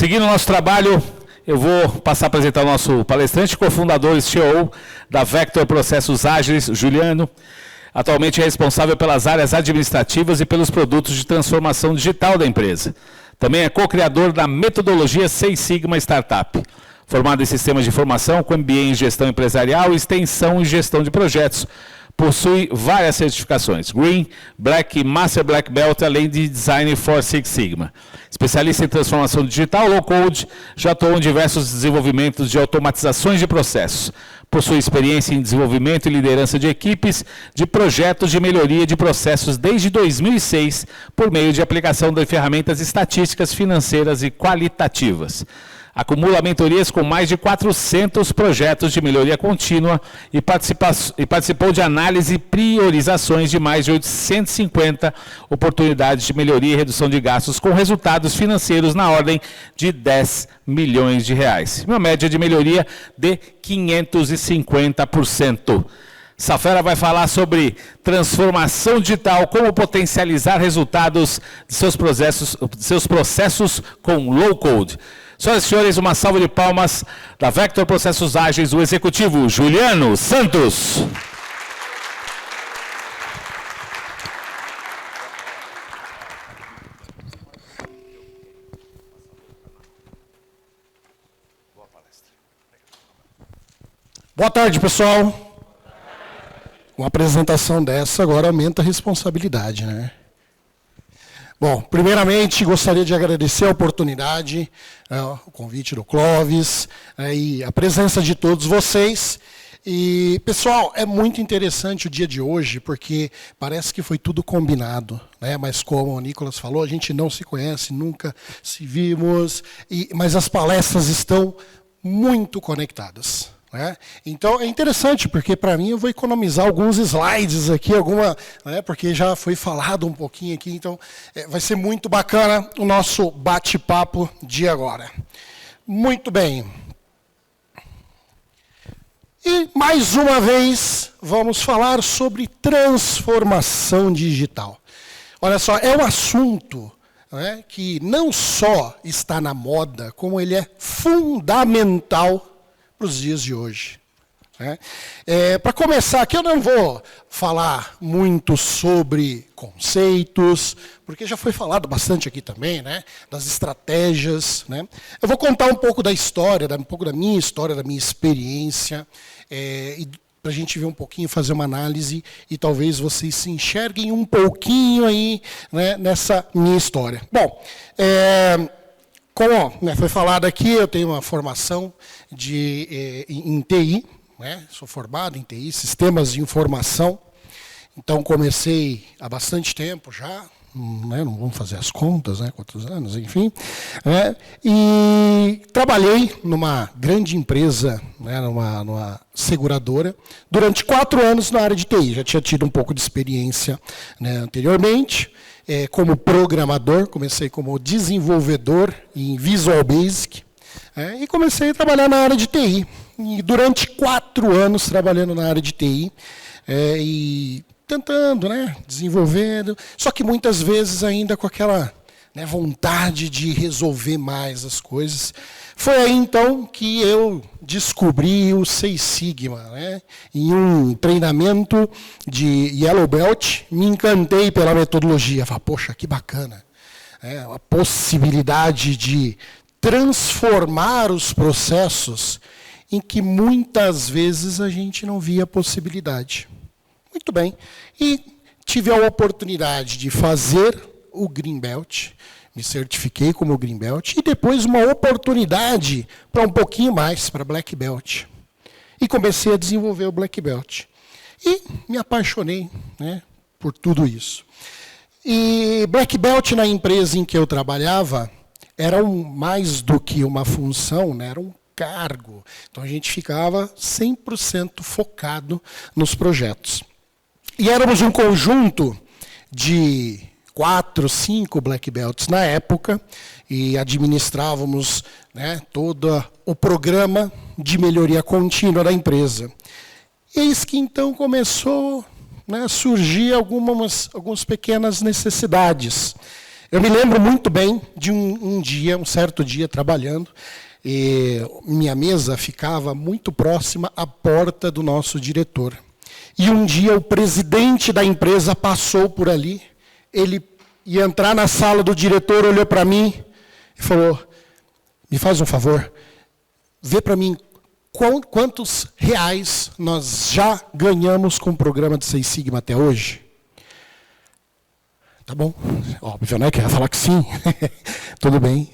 Seguindo o nosso trabalho, eu vou passar a apresentar o nosso palestrante, cofundador e CEO da Vector Processos Ágeis, Juliano. Atualmente é responsável pelas áreas administrativas e pelos produtos de transformação digital da empresa. Também é co-criador da metodologia Seis Sigma Startup. Formado em sistemas de informação, com MBA em gestão empresarial e extensão em gestão de projetos. Possui várias certificações, Green, Black e Master Black Belt, além de Design for Six Sigma. Especialista em transformação digital, low code, já atuou em diversos desenvolvimentos de automatizações de processos. Possui experiência em desenvolvimento e liderança de equipes de projetos de melhoria de processos desde 2006, por meio de aplicação de ferramentas estatísticas, financeiras e qualitativas. Acumula mentorias com mais de 400 projetos de melhoria contínua e participou de análise e priorizações de mais de 850 oportunidades de melhoria e redução de gastos, com resultados financeiros na ordem de 10 milhões de reais. Uma média de melhoria de 550%. Safera vai falar sobre transformação digital, como potencializar resultados de seus processos com low code. Senhoras e senhores, uma salva de palmas da Vector Processos Ágeis, o executivo Juliano Santos. Boa tarde, pessoal. Uma apresentação dessa agora aumenta a responsabilidade, né? Bom, primeiramente, gostaria de agradecer a oportunidade, o convite do Clóvis, e a presença de todos vocês. E, pessoal, é muito interessante o dia de hoje, porque parece que foi tudo combinado, né? Mas como o Nicolas falou, a gente não se conhece, nunca se vimos, mas as palestras estão muito conectadas. Então, é interessante, porque para mim eu vou economizar alguns slides aqui, porque já foi falado um pouquinho aqui, então vai ser muito bacana o nosso bate-papo de agora. Muito bem. E, mais uma vez, vamos falar sobre transformação digital. Olha só, é um assunto que não só está na moda, como ele é fundamental para os dias de hoje. Para começar, aqui eu não vou falar muito sobre conceitos, porque já foi falado bastante aqui também, das estratégias. Eu vou contar um pouco da história, um pouco da minha história, da minha experiência, para a gente ver um pouquinho, fazer uma análise, e talvez vocês se enxerguem um pouquinho aí, nessa minha história. Bom, como foi falado aqui, eu tenho uma formação em TI, sou formado em TI, Sistemas de Informação. Então, comecei há bastante tempo já, não vamos fazer as contas, quantos anos, enfim. E trabalhei numa grande empresa, numa seguradora, durante 4 anos na área de TI. Já tinha tido um pouco de experiência anteriormente. Como programador, comecei como desenvolvedor em Visual Basic, e comecei a trabalhar na área de TI. E durante 4 anos trabalhando na área de TI, e tentando, desenvolvendo, só que muitas vezes ainda com aquela vontade de resolver mais as coisas. Foi aí, então, que eu descobri o Seis Sigma, em um treinamento de Yellow Belt. Me encantei pela metodologia. Falei, poxa, que bacana. A possibilidade de transformar os processos em que muitas vezes a gente não via possibilidade. Muito bem. E tive a oportunidade de fazer o Green Belt, me certifiquei como Green Belt, e depois uma oportunidade para um pouquinho mais, para Black Belt. E comecei a desenvolver o Black Belt. E me apaixonei por tudo isso. E Black Belt na empresa em que eu trabalhava era mais do que uma função, era um cargo. Então a gente ficava 100% focado nos projetos. E éramos um conjunto de 4, 5 Black Belts na época, e administrávamos todo o programa de melhoria contínua da empresa. Eis que então começou a surgir algumas pequenas necessidades. Eu me lembro muito bem de um certo dia, trabalhando, e minha mesa ficava muito próxima à porta do nosso diretor. E um dia o presidente da empresa passou por ali, ele ia entrar na sala do diretor, olhou para mim e falou, me faz um favor, vê para mim quantos reais nós já ganhamos com o programa de Seis Sigma até hoje. Tá bom, óbvio, né, que eu ia falar que sim, tudo bem.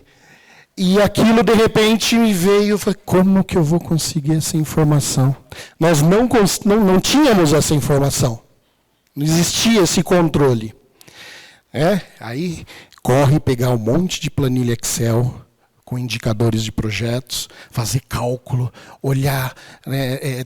E aquilo, de repente, me veio, eu falei, como que eu vou conseguir essa informação? Nós não tínhamos essa informação, não existia esse controle. Aí, corre pegar um monte de planilha Excel, com indicadores de projetos, fazer cálculo, olhar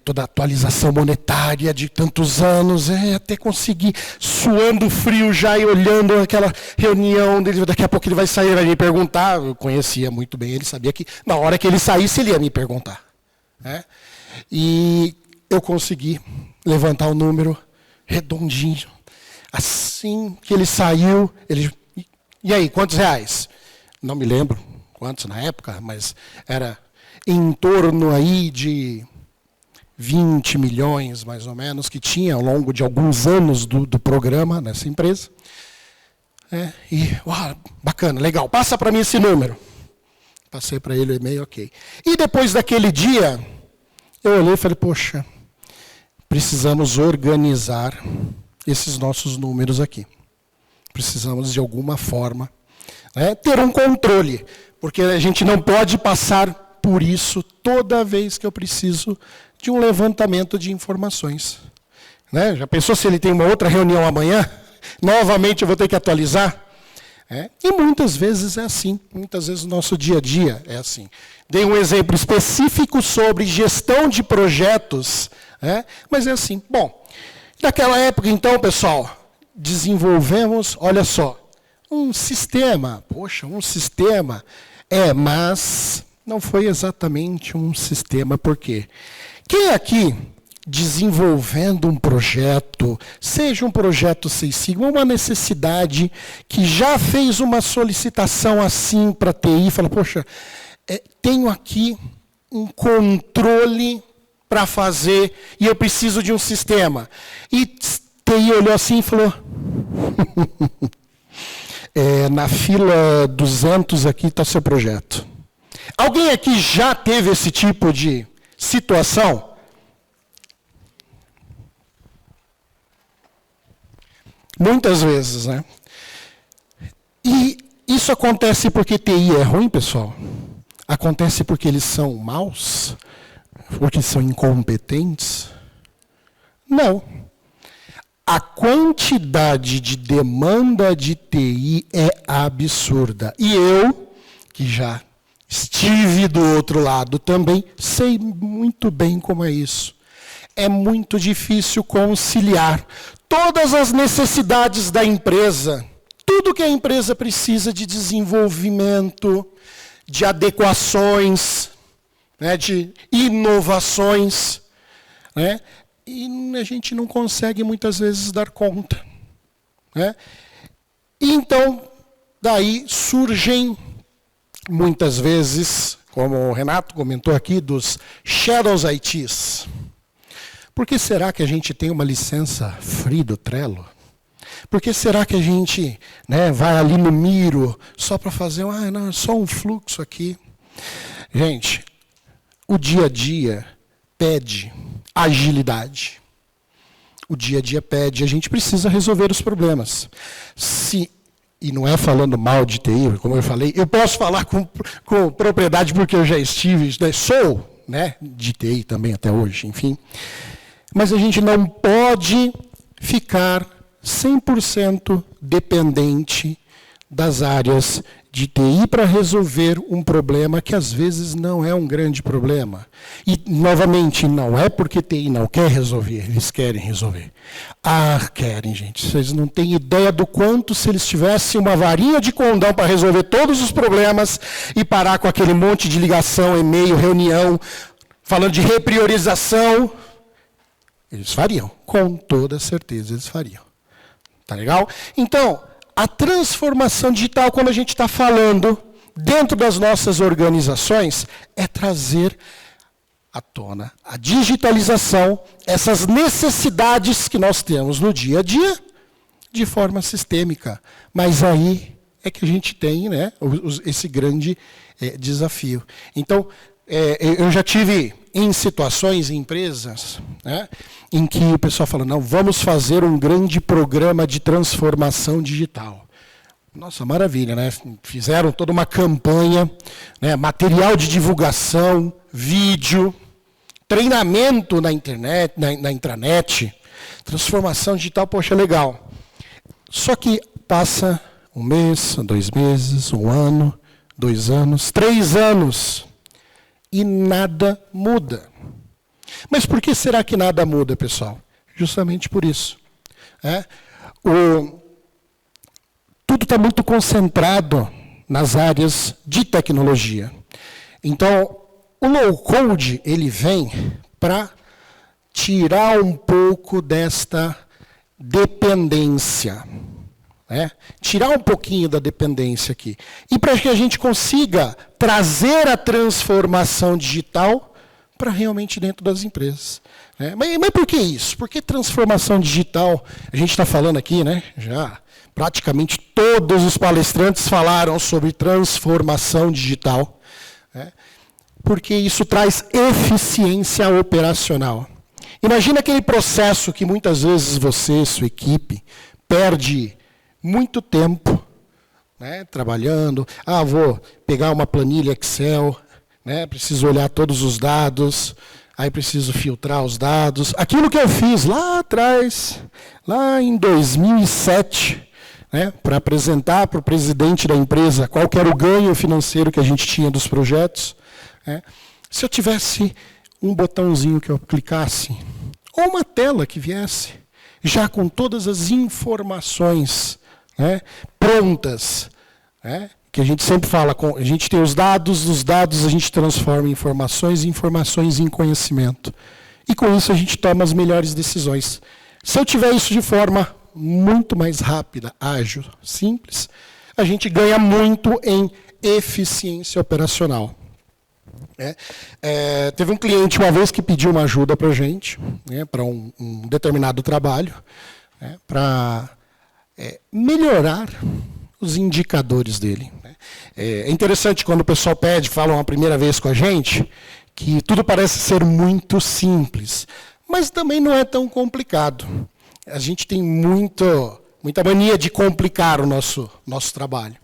toda a atualização monetária de tantos anos, até conseguir, suando frio já e olhando aquela reunião dele, daqui a pouco ele vai sair, vai me perguntar, eu conhecia muito bem, ele sabia que na hora que ele saísse ele ia me perguntar. E eu consegui levantar o número redondinho. Assim que ele saiu, e aí, quantos reais? Não me lembro quantos na época, mas era em torno aí de 20 milhões, mais ou menos, que tinha ao longo de alguns anos do programa nessa empresa. Bacana, legal, passa para mim esse número. Passei para ele o e-mail, ok. E depois daquele dia, eu olhei e falei, poxa, precisamos organizar esses nossos números aqui. Precisamos, de alguma forma, ter um controle, porque a gente não pode passar por isso toda vez que eu preciso de um levantamento de informações. Já pensou se ele tem uma outra reunião amanhã? Novamente eu vou ter que atualizar? E muitas vezes é assim, muitas vezes o nosso dia a dia é assim. Dei um exemplo específico sobre gestão de projetos, mas é assim. Bom, naquela época, então, pessoal, desenvolvemos, olha só, um sistema. Poxa, um sistema. Mas não foi exatamente um sistema, por quê? Quem aqui, desenvolvendo um projeto, seja um projeto Seis Sigma, uma necessidade, que já fez uma solicitação assim para a TI, fala, poxa, tenho aqui um controle para fazer e eu preciso de um sistema. E TI olhou assim e falou, na fila 200 aqui está seu projeto. Alguém aqui já teve esse tipo de situação? Muitas vezes, né? E isso acontece porque TI é ruim, pessoal? Acontece porque eles são maus? Porque são incompetentes? Não. A quantidade de demanda de TI é absurda. E eu, que já estive do outro lado também, sei muito bem como é isso. É muito difícil conciliar todas as necessidades da empresa, tudo que a empresa precisa de desenvolvimento, de adequações, de inovações, e a gente não consegue muitas vezes dar conta. E então, daí surgem muitas vezes, como o Renato comentou aqui, dos Shadows ITs. Por que será que a gente tem uma licença free do Trello? Por que será que a gente vai ali no Miro só para fazer só um fluxo aqui? Gente, o dia a dia pede agilidade. O dia a dia pede, a gente precisa resolver os problemas. E não é falando mal de TI, como eu falei, eu posso falar com propriedade porque eu já estive, sou de TI também até hoje, enfim. Mas a gente não pode ficar 100% dependente das áreas de TI para resolver um problema que às vezes não é um grande problema. E, novamente, não é porque TI não quer resolver, eles querem resolver. Querem, gente. Vocês não têm ideia do quanto, se eles tivessem uma varinha de condão para resolver todos os problemas e parar com aquele monte de ligação, e-mail, reunião, falando de repriorização, eles fariam. Com toda certeza eles fariam. Tá legal? Então, a transformação digital, quando a gente está falando dentro das nossas organizações, é trazer à tona a digitalização, essas necessidades que nós temos no dia a dia, de forma sistêmica. Mas aí é que a gente tem, né, esse grande desafio. Então, eu já tive em situações, em empresas, né, em que o pessoal fala, não, vamos fazer um grande programa de transformação digital. Nossa, maravilha, né? Fizeram toda uma campanha, né, material de divulgação, vídeo, treinamento na internet, na intranet, transformação digital, poxa, legal. Só que passa 1 mês, 2 meses, 1 ano, 2 anos, 3 anos, e nada muda. Mas por que será que nada muda, pessoal? Justamente por isso. Tudo está muito concentrado nas áreas de tecnologia. Então, o low-code, ele vem para tirar um pouco desta dependência. Tirar um pouquinho da dependência aqui. E para que a gente consiga trazer a transformação digital para realmente dentro das empresas. Mas por que isso? Por que transformação digital? A gente está falando aqui, né? Já praticamente todos os palestrantes falaram sobre transformação digital. Porque isso traz eficiência operacional. Imagina aquele processo que muitas vezes você, sua equipe, perde muito tempo, né, trabalhando. Vou pegar uma planilha Excel, né, preciso olhar todos os dados, aí preciso filtrar os dados. Aquilo que eu fiz lá atrás, lá em 2007, né, para apresentar para o presidente da empresa qual que era o ganho financeiro que a gente tinha dos projetos. Se eu tivesse um botãozinho que eu clicasse, ou uma tela que viesse, já com todas as informações, né, prontas, né, que a gente sempre fala, a gente tem os dados a gente transforma em informações em conhecimento. E com isso a gente toma as melhores decisões. Se eu tiver isso de forma muito mais rápida, ágil, simples, a gente ganha muito em eficiência operacional. Teve um cliente uma vez que pediu uma ajuda para a gente, né, para um determinado trabalho, né, para melhorar os indicadores dele. É interessante quando o pessoal pede, fala uma primeira vez com a gente, que tudo parece ser muito simples, mas também não é tão complicado. A gente tem muita mania de complicar o nosso trabalho.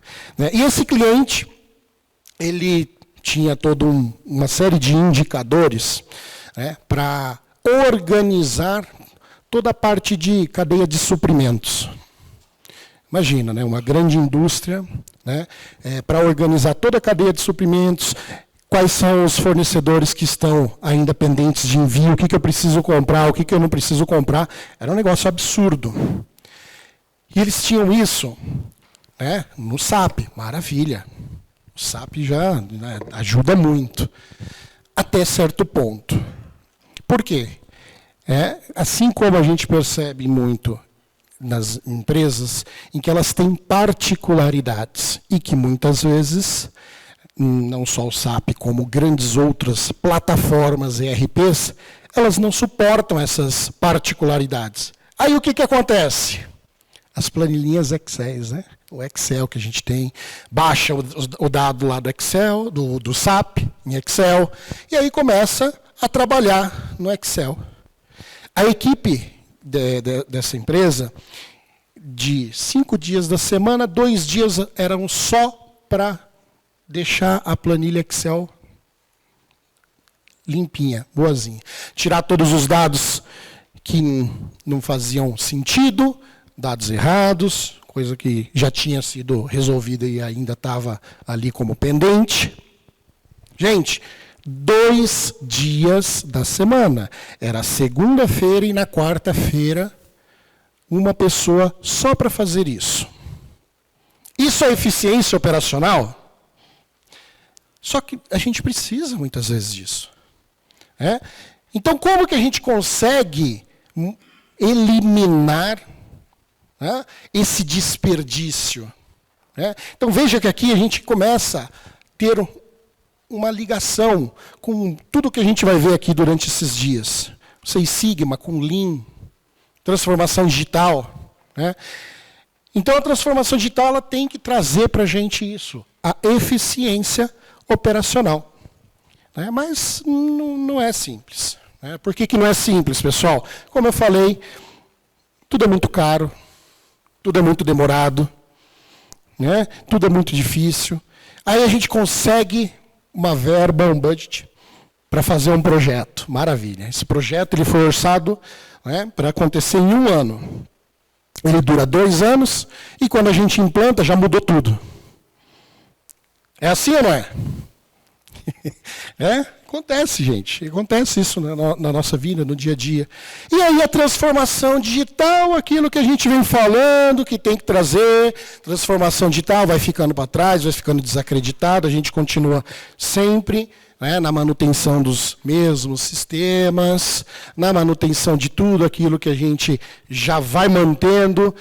E esse cliente, ele tinha toda uma série de indicadores, né, para organizar toda a parte de cadeia de suprimentos. Imagina, né, uma grande indústria, né, para organizar toda a cadeia de suprimentos, quais são os fornecedores que estão ainda pendentes de envio, o que eu preciso comprar, o que eu não preciso comprar. Era um negócio absurdo. E eles tinham isso, né, no SAP, maravilha. O SAP já, né, ajuda muito, até certo ponto. Por quê? Assim como a gente percebe muito nas empresas, em que elas têm particularidades, e que muitas vezes, não só o SAP, como grandes outras plataformas ERPs, elas não suportam essas particularidades. Aí o que acontece? As planilhinhas Excel, né? O Excel que a gente tem, baixa o dado lá do Excel, do SAP, em Excel, e aí começa a trabalhar no Excel. A equipe dessa empresa, de 5 dias da semana, 2 dias eram só para deixar a planilha Excel limpinha, boazinha. Tirar todos os dados que não faziam sentido, dados errados, coisa que já tinha sido resolvida e ainda estava ali como pendente. Gente, 2 dias da semana. Era segunda-feira e na quarta-feira, uma pessoa só para fazer isso. Isso é eficiência operacional? Só que a gente precisa muitas vezes disso. Então, como que a gente consegue eliminar, né, esse desperdício. Né? Então veja que aqui a gente começa a ter uma ligação com tudo que a gente vai ver aqui durante esses dias. Seis Sigma, com Lean, transformação digital. Né? Então a transformação digital ela tem que trazer para a gente isso, a eficiência operacional. Né? Mas não é simples. Né? Por que não é simples, pessoal? Como eu falei, tudo é muito caro, tudo é muito demorado, né? Tudo é muito difícil. Aí a gente consegue uma verba, um budget, para fazer um projeto. Maravilha. Esse projeto ele foi orçado, né, para acontecer em 1 ano. Ele dura 2 anos e quando a gente implanta já mudou tudo. É assim ou não é? Acontece, gente. Acontece isso na nossa vida, no dia a dia. E aí a transformação digital, aquilo que a gente vem falando, que tem que trazer, transformação digital vai ficando para trás, vai ficando desacreditado, a gente continua sempre, né, na manutenção dos mesmos sistemas, na manutenção de tudo aquilo que a gente já vai mantendo.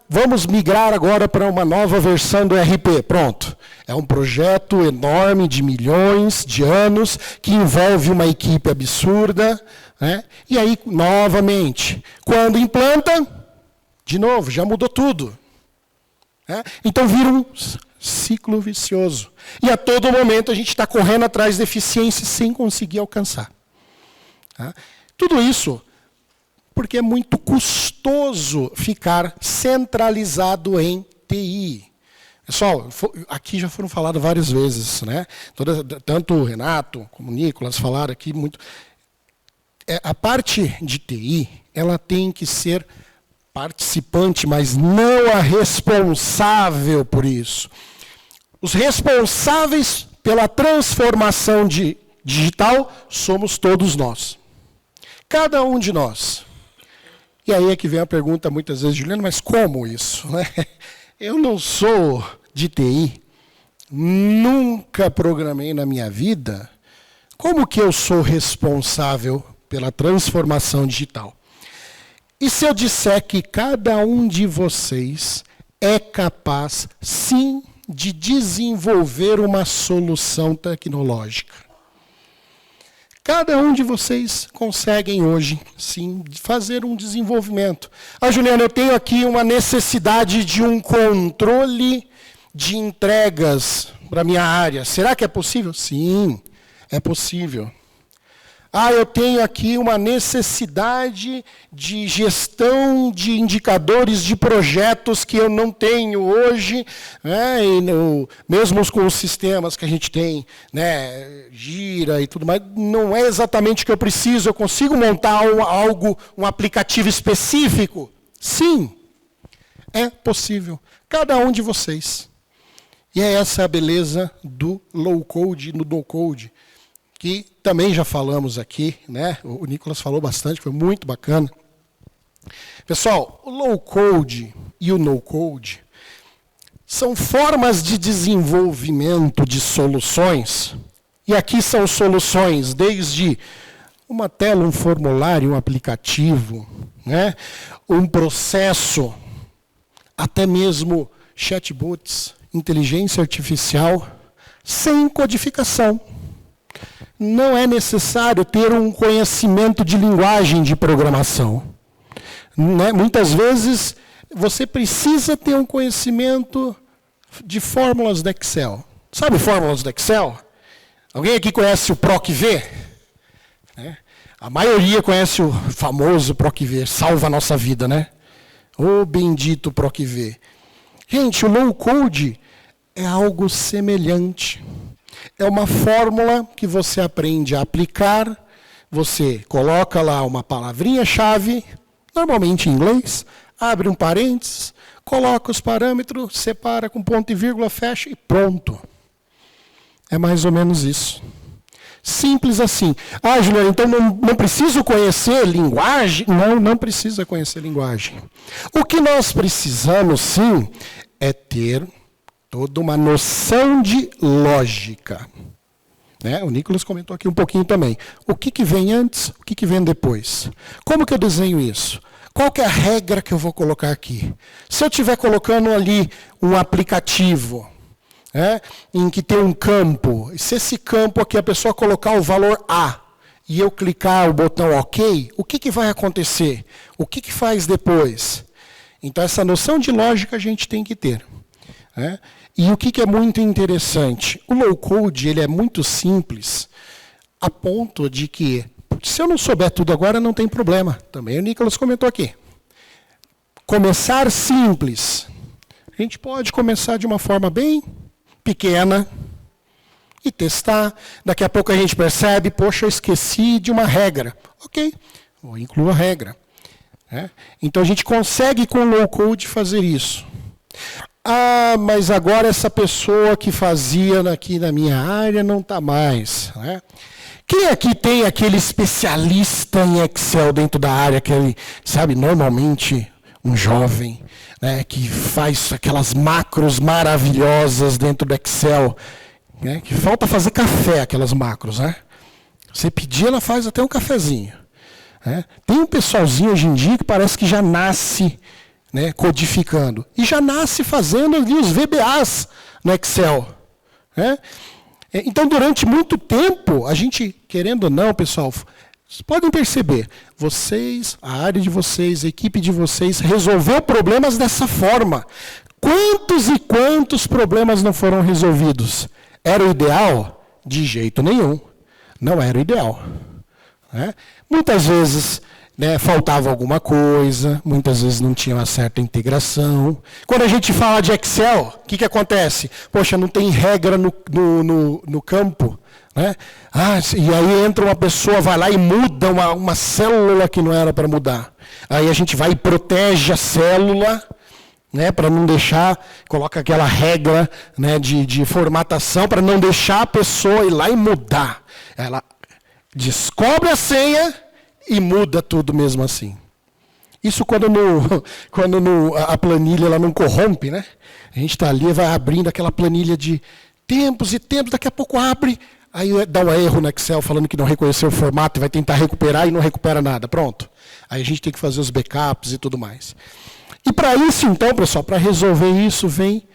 Vamos migrar agora para uma nova versão do ERP. Pronto. É um projeto enorme de milhões de anos, que envolve uma equipe absurda. Né? E aí, novamente, quando implanta, de novo, já mudou tudo. Né? Então vira um ciclo vicioso. E a todo momento a gente está correndo atrás de eficiência sem conseguir alcançar. Tá? Tudo isso porque é muito custoso ficar centralizado em TI. Pessoal, aqui já foram faladas várias vezes, né? Tanto o Renato como o Nicolas falaram aqui muito. A parte de TI, ela tem que ser participante, mas não a responsável por isso. Os responsáveis pela transformação digital somos todos nós. Cada um de nós. E aí é que vem a pergunta muitas vezes, Juliano, mas como isso? Eu não sou de TI, nunca programei na minha vida. Como que eu sou responsável pela transformação digital? E se eu disser que cada um de vocês é capaz, sim, de desenvolver uma solução tecnológica? Cada um de vocês conseguem hoje, sim, fazer um desenvolvimento. Juliana, eu tenho aqui uma necessidade de um controle de entregas para a minha área. Será que é possível? Sim, é possível. Eu tenho aqui uma necessidade de gestão de indicadores de projetos que eu não tenho hoje, né, mesmo com os sistemas que a gente tem, né, Gira e tudo mais, não é exatamente o que eu preciso, eu consigo montar um aplicativo específico? Sim, é possível. Cada um de vocês. E é essa a beleza do low-code e do no-code, que também já falamos aqui, né? O Nicolas falou bastante, foi muito bacana. Pessoal, o low-code e o no-code são formas de desenvolvimento de soluções, e aqui são soluções desde uma tela, um formulário, um aplicativo, né? Um processo, até mesmo chatbots, inteligência artificial, sem codificação. Não é necessário ter um conhecimento de linguagem de programação. Né? Muitas vezes, você precisa ter um conhecimento de fórmulas do Excel. Sabe fórmulas do Excel? Alguém aqui conhece o PROC-V? A maioria conhece o famoso PROC-V, salva a nossa vida, né? Ô bendito PROC-V. Gente, o low-code é algo semelhante. É uma fórmula que você aprende a aplicar, você coloca lá uma palavrinha-chave, normalmente em inglês, abre um parênteses, coloca os parâmetros, separa com ponto e vírgula, fecha e pronto. É mais ou menos isso. Simples assim. Juliana, então não preciso conhecer linguagem? Não precisa conhecer linguagem. O que nós precisamos, sim, é ter toda uma noção de lógica. Né? O Nicolas comentou aqui um pouquinho também. O que vem antes, o que vem depois? Como que eu desenho isso? Qual que é a regra que eu vou colocar aqui? Se eu estiver colocando ali um aplicativo, em que tem um campo, se esse campo aqui a pessoa colocar o valor A, e eu clicar o botão OK, o que vai acontecer? O que faz depois? Então, essa noção de lógica a gente tem que ter. E o que é muito interessante? O low-code ele é muito simples, a ponto de que, se eu não souber tudo agora, não tem problema. Também o Nicolas comentou aqui. Começar simples. A gente pode começar de uma forma bem pequena e testar. Daqui a pouco a gente percebe, poxa, eu esqueci de uma regra. Ok, vou incluir a regra. Então a gente consegue com o low-code fazer isso. Ah, mas agora essa pessoa que fazia aqui na minha área não está mais. Quem aqui tem aquele especialista em Excel dentro da área, aquele, sabe, normalmente um jovem, que faz aquelas macros maravilhosas dentro do Excel, que falta fazer café, aquelas macros. Você pedir, ela faz até um cafezinho. Tem um pessoalzinho hoje em dia que parece que já nasce codificando. E já nasce fazendo ali os VBAs no Excel. Então, durante muito tempo, a gente, querendo ou não, pessoal, vocês podem perceber, vocês, a área de vocês, a equipe de vocês, resolveu problemas dessa forma. Quantos e quantos problemas não foram resolvidos? Era o ideal? De jeito nenhum. Não era o ideal. Muitas vezes faltava alguma coisa, muitas vezes não tinha uma certa integração. Quando a gente fala de Excel, o que acontece? Poxa, não tem regra no campo. E aí entra uma pessoa, vai lá e muda uma célula que não era para mudar. Aí a gente vai e protege a célula, para não deixar, coloca aquela regra de formatação, para não deixar a pessoa ir lá e mudar. Ela descobre a senha e muda tudo mesmo assim. Isso quando a planilha ela não corrompe, A gente está ali e vai abrindo aquela planilha de tempos e tempos, daqui a pouco abre, aí dá um erro no Excel falando que não reconheceu o formato e vai tentar recuperar e não recupera nada. Pronto. Aí a gente tem que fazer os backups e tudo mais. E para isso, então, pessoal, para resolver isso, vem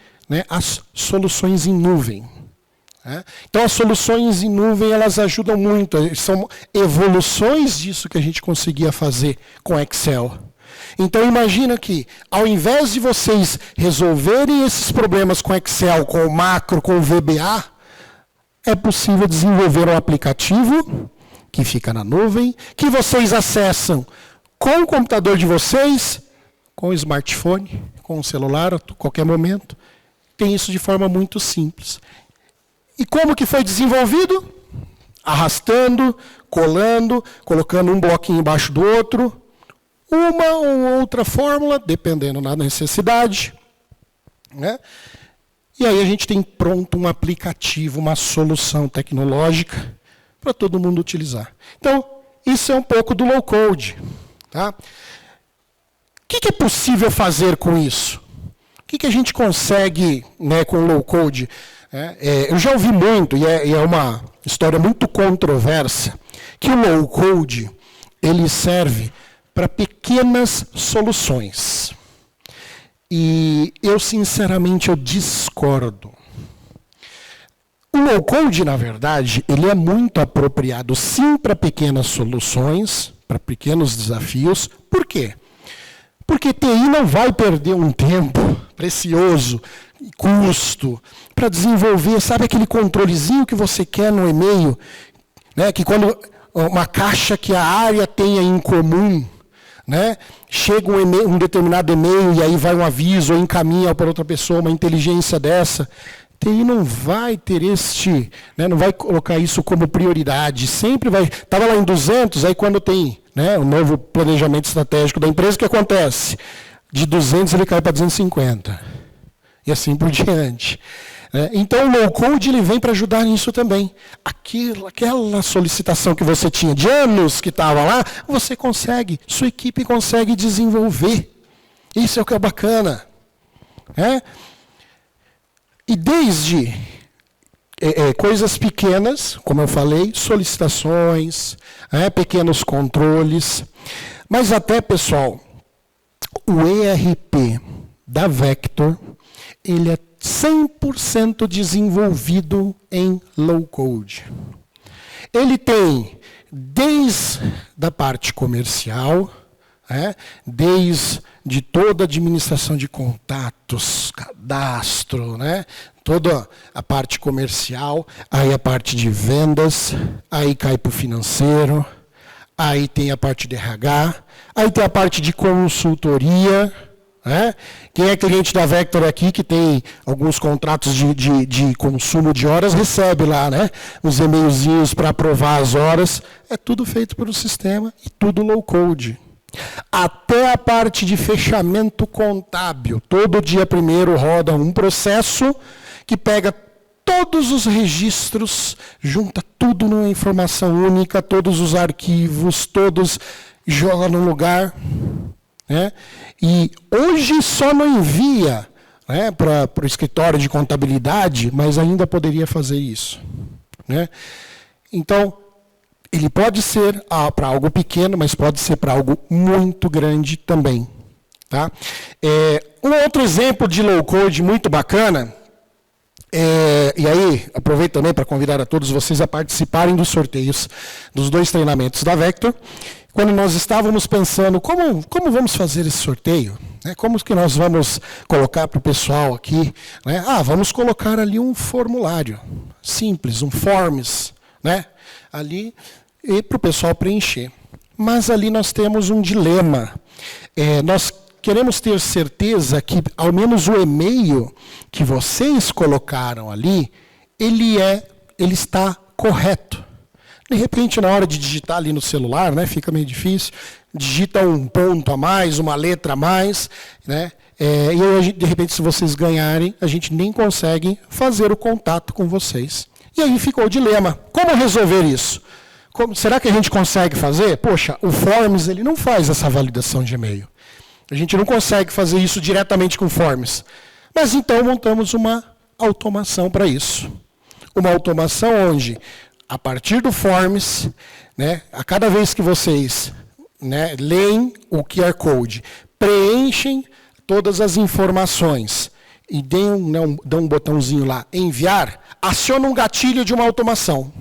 as soluções em nuvem. Então, as soluções em nuvem, elas ajudam muito. São evoluções disso que a gente conseguia fazer com Excel. Então, imagina que, ao invés de vocês resolverem esses problemas com Excel, com o macro, com o VBA, é possível desenvolver um aplicativo que fica na nuvem, que vocês acessam com o computador de vocês, com o smartphone, com o celular, a qualquer momento. Tem isso de forma muito simples. E como que foi desenvolvido? Arrastando, colando, colocando um bloquinho embaixo do outro, uma ou outra fórmula, dependendo da necessidade. E aí a gente tem pronto um aplicativo, uma solução tecnológica para todo mundo utilizar. Então, isso é um pouco do low-code. O que é possível fazer com isso? O que a gente consegue com o low-code? Eu já ouvi muito, e é uma história muito controversa, que o low-code ele serve para pequenas soluções. E eu, sinceramente, eu discordo. O low-code, na verdade, ele é muito apropriado, sim, para pequenas soluções, para pequenos desafios. Por quê? Porque TI não vai perder um tempo precioso, custo, para desenvolver, sabe aquele controlezinho que você quer no e-mail, que quando uma caixa que a área tenha em comum, chega um determinado e-mail e aí vai um aviso ou encaminha para outra pessoa uma inteligência dessa. TI não vai ter não vai colocar isso como prioridade, sempre vai, estava lá em 200, aí quando tem o novo planejamento estratégico da empresa, o que acontece? De 200 ele cai para 250, e assim por diante. Então o low-code ele vem para ajudar nisso também. Aquela solicitação que você tinha de anos que estava lá, você consegue, sua equipe consegue desenvolver. Isso é o que é bacana. E desde coisas pequenas, como eu falei, solicitações, pequenos controles, mas até, pessoal, O ERP da Vector, ele é 100% desenvolvido em low-code. Ele tem desde a parte comercial, desde toda a administração de contatos, cadastro, toda a parte comercial, aí a parte de vendas, aí cai para o financeiro, aí tem a parte de RH, aí tem a parte de consultoria. Quem é cliente da Vector aqui, que tem alguns contratos de consumo de horas, recebe lá os e-mailzinhos para aprovar as horas. É tudo feito pelo sistema e tudo low-code. Até a parte de fechamento contábil. Todo dia primeiro roda um processo que pega todos os registros, junta tudo numa informação única, todos os arquivos, todos joga num lugar. E hoje só não envia para o escritório de contabilidade, mas ainda poderia fazer isso. Então, ele pode ser para algo pequeno, mas pode ser para algo muito grande também. Tá? Um outro exemplo de low-code muito bacana, e aí aproveito também para convidar a todos vocês a participarem dos sorteios dos 2 treinamentos da Vector. Quando nós estávamos pensando como vamos fazer esse sorteio, como que nós vamos colocar para o pessoal aqui, vamos colocar ali um formulário simples, um forms, ali e para o pessoal preencher. Mas ali nós temos um dilema. Nós queremos ter certeza que ao menos o e-mail que vocês colocaram ali, ele está correto. De repente, na hora de digitar ali no celular, fica meio difícil, digita um ponto a mais, uma letra a mais, e aí, de repente, se vocês ganharem, a gente nem consegue fazer o contato com vocês. E aí ficou o dilema. Como resolver isso? Será que a gente consegue fazer? Poxa, o Forms ele não faz essa validação de e-mail. A gente não consegue fazer isso diretamente com o Forms. Mas então montamos uma automação para isso. Uma automação onde, a partir do Forms, a cada vez que vocês leem o QR Code, preenchem todas as informações e dão um botãozinho lá, enviar, aciona um gatilho de uma automação.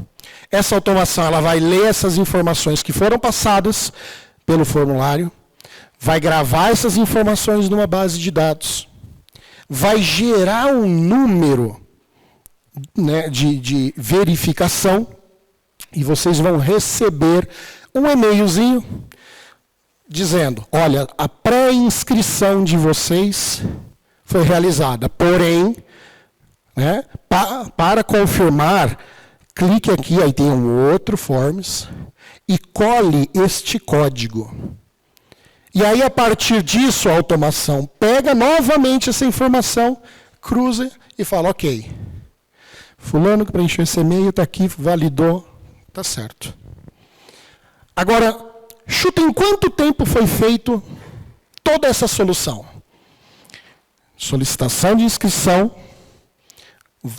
Essa automação ela vai ler essas informações que foram passadas pelo formulário, vai gravar essas informações numa base de dados, vai gerar um número de verificação e vocês vão receber um e-mailzinho dizendo, olha, a pré-inscrição de vocês foi realizada, porém, para confirmar, clique aqui, aí tem um outro Forms, e cole este código. E aí, a partir disso, a automação pega novamente essa informação, cruza e fala, ok, fulano que preencheu esse e-mail está aqui, validou, está certo. Agora, chuta em quanto tempo foi feito toda essa solução? Solicitação de inscrição,